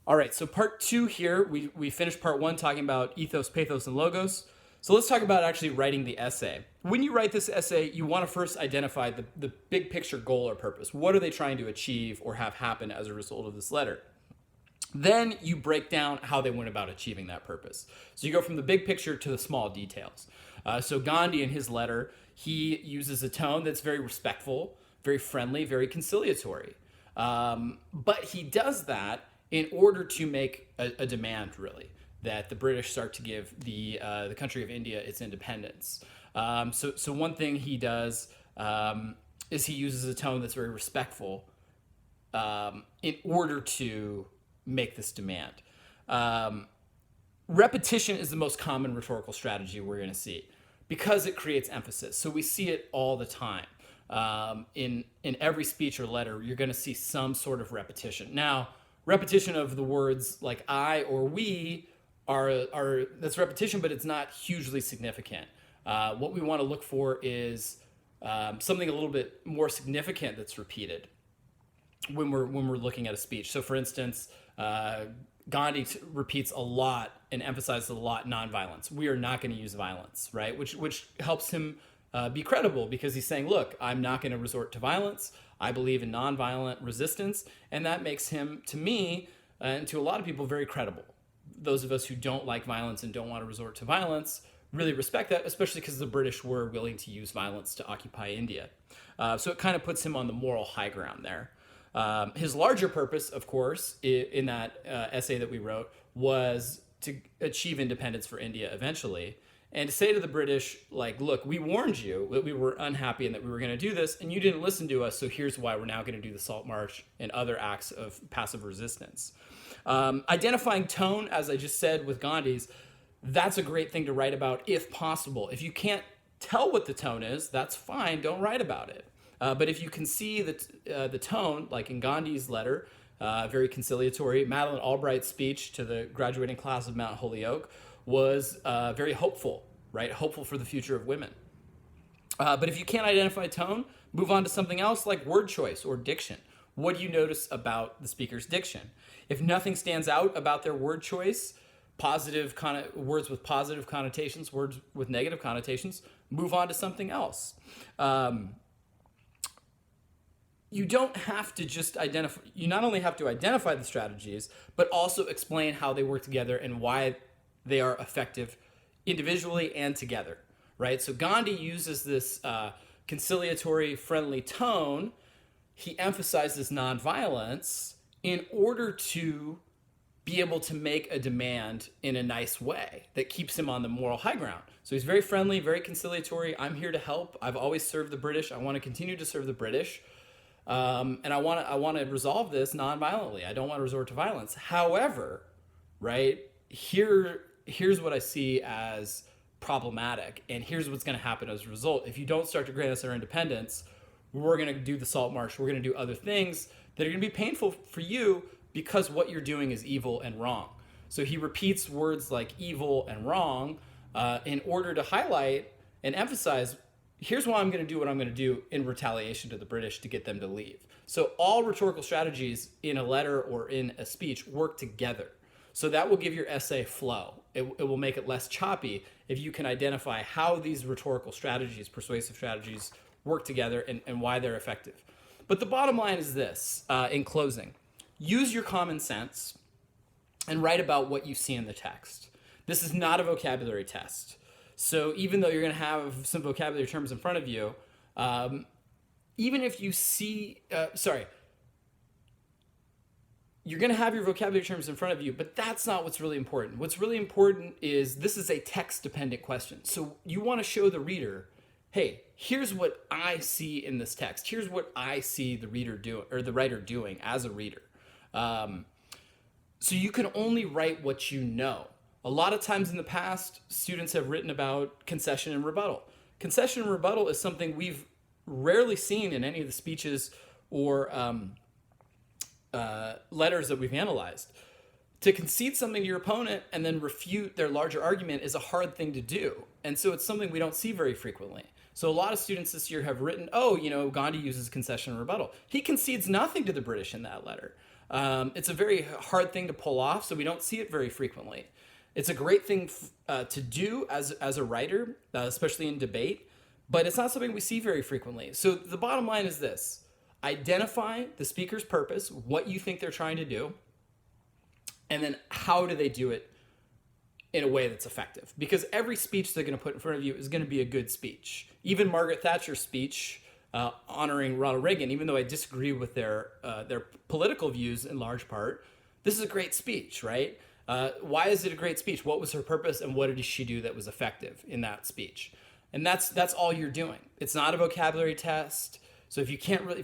All right, so part two here, we finished part one talking about ethos, pathos, and logos. So let's talk about actually writing the essay. When you write this essay, you want to first identify the big picture goal or purpose. What are they trying to achieve or have happen as a result of this letter? Then you break down how they went about achieving that purpose. So you go from the big picture to the small details. So Gandhi, in his letter, he uses a tone that's very respectful, very friendly, very conciliatory. But he does that in order to make a demand, really, that the British start to give the country of India its independence. So one thing he does is he uses a tone that's very respectful in order to make this demand. Repetition is the most common rhetorical strategy we're going to see because it creates emphasis. So we see it all the time. In every speech or letter, you're going to see some sort of repetition. Now, repetition of the words like I or we are that's repetition, but it's not hugely significant. What we want to look for is something a little bit more significant that's repeated when we're looking at a speech. So, for instance, Gandhi repeats a lot and emphasizes a lot nonviolence. We are not going to use violence, right? Which helps him be credible because he's saying, look, I'm not going to resort to violence. I believe in nonviolent resistance, and that makes him, to me, and to a lot of people, very credible. Those of us who don't like violence and don't want to resort to violence really respect that, especially because the British were willing to use violence to occupy India. So it kind of puts him on the moral high ground there. His larger purpose, of course, in that essay that we wrote, was to achieve independence for India eventually, and to say to the British, like, look, we warned you that we were unhappy and that we were going to do this, and you didn't listen to us, so here's why we're now going to do the Salt March and other acts of passive resistance. Identifying tone, as I just said with Gandhi's, that's a great thing to write about if possible. If you can't tell what the tone is, that's fine, don't write about it. But if you can see the tone, like in Gandhi's letter, very conciliatory, Madeleine Albright's speech to the graduating class of Mount Holyoke was very hopeful, right? Hopeful for the future of women. But if you can't identify tone, move on to something else like word choice or diction. What do you notice about the speaker's diction? If nothing stands out about their word choice, words with positive connotations, words with negative connotations, move on to something else. You don't have to just identify, you not only have to identify the strategies, but also explain how they work together and why they are effective individually and together, right? So Gandhi uses this conciliatory, friendly tone. He emphasizes nonviolence in order to be able to make a demand in a nice way that keeps him on the moral high ground. So he's very friendly, very conciliatory. I'm here to help. I've always served the British. I want to continue to serve the British. And I want to resolve this nonviolently. I don't want to resort to violence. However, right, here's what I see as problematic, and here's what's going to happen as a result. If you don't start to grant us our independence, we're going to do the Salt March. We're going to do other things that are going to be painful for you because what you're doing is evil and wrong. So he repeats words like evil and wrong in order to highlight and emphasize, here's why I'm going to do what I'm going to do in retaliation to the British to get them to leave. So all rhetorical strategies in a letter or in a speech work together. So that will give your essay flow. It will make it less choppy if you can identify how these rhetorical strategies, persuasive strategies, work together and why they're effective. But the bottom line is this, in closing. Use your common sense and write about what you see in the text. This is not a vocabulary test. So even though you're going to have some vocabulary terms in front of you, even if you see, you're going to have your vocabulary terms in front of you, but that's not what's really important. What's really important is this is a text-dependent question. So you want to show the reader, hey, here's what I see in this text. Here's what I see the reader do or the writer doing as a reader. So you can only write what you know. A lot of times in the past, students have written about concession and rebuttal. Concession and rebuttal is something we've rarely seen in any of the speeches or letters that we've analyzed. To concede something to your opponent and then refute their larger argument is a hard thing to do. And so it's something we don't see very frequently. So a lot of students this year have written, Gandhi uses concession and rebuttal. He concedes nothing to the British in that letter. It's a very hard thing to pull off, so we don't see it very frequently. It's a great thing to do as a writer, especially in debate, but it's not something we see very frequently. So the bottom line is this: identify the speaker's purpose, what you think they're trying to do, and then how do they do it in a way that's effective. Because every speech they're going to put in front of you is going to be a good speech. Even Margaret Thatcher's speech honoring Ronald Reagan, even though I disagree with their political views in large part, this is a great speech, right? Why is it a great speech? What was her purpose, and what did she do that was effective in that speech? And that's all you're doing. It's not a vocabulary test. So if you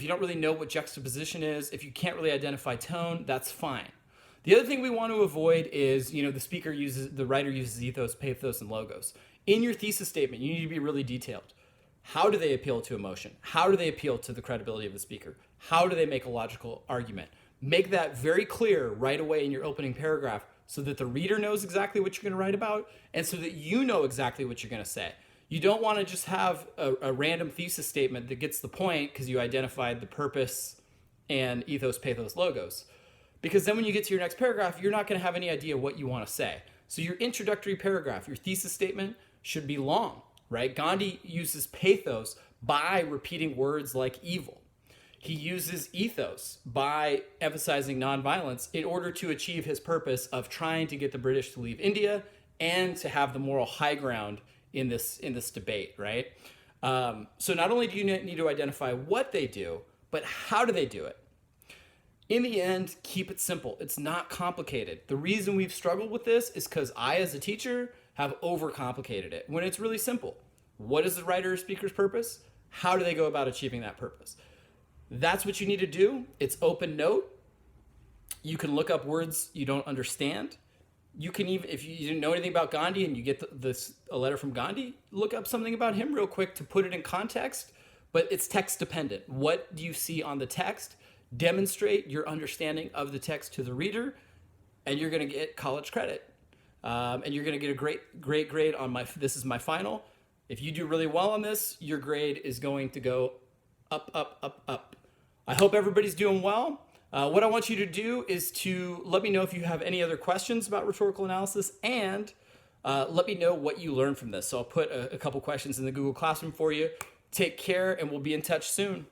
don't really know what juxtaposition is, if you can't really identify tone, that's fine. The other thing we want to avoid is, the writer uses ethos, pathos, and logos. In your thesis statement, you need to be really detailed. How do they appeal to emotion? How do they appeal to the credibility of the speaker? How do they make a logical argument? Make that very clear right away in your opening paragraph so that the reader knows exactly what you're going to write about and so that you know exactly what you're going to say. You don't want to just have a random thesis statement that gets the point because you identified the purpose and ethos, pathos, logos. Because then when you get to your next paragraph, you're not going to have any idea what you want to say. So your introductory paragraph, your thesis statement should be long, right? Gandhi uses pathos by repeating words like evil. He uses ethos by emphasizing nonviolence in order to achieve his purpose of trying to get the British to leave India and to have the moral high ground in this debate, right? So not only do you need to identify what they do, but how do they do it? In the end, keep it simple. It's not complicated. The reason we've struggled with this is because I, as a teacher, have overcomplicated it when it's really simple. What is the writer or speaker's purpose? How do they go about achieving that purpose? That's what you need to do. It's open note. You can look up words you don't understand. You can even, if you didn't know anything about Gandhi and you get a letter from Gandhi, look up something about him real quick to put it in context, but it's text dependent. What do you see on the text? Demonstrate your understanding of the text to the reader, and you're going to get college credit. And you're going to get a great grade on this is my final. If you do really well on this, your grade is going to go up, up, up, up. I hope everybody's doing well. What I want you to do is to let me know if you have any other questions about rhetorical analysis, and let me know what you learned from this. So I'll put a couple questions in the Google Classroom for you. Take care, and we'll be in touch soon.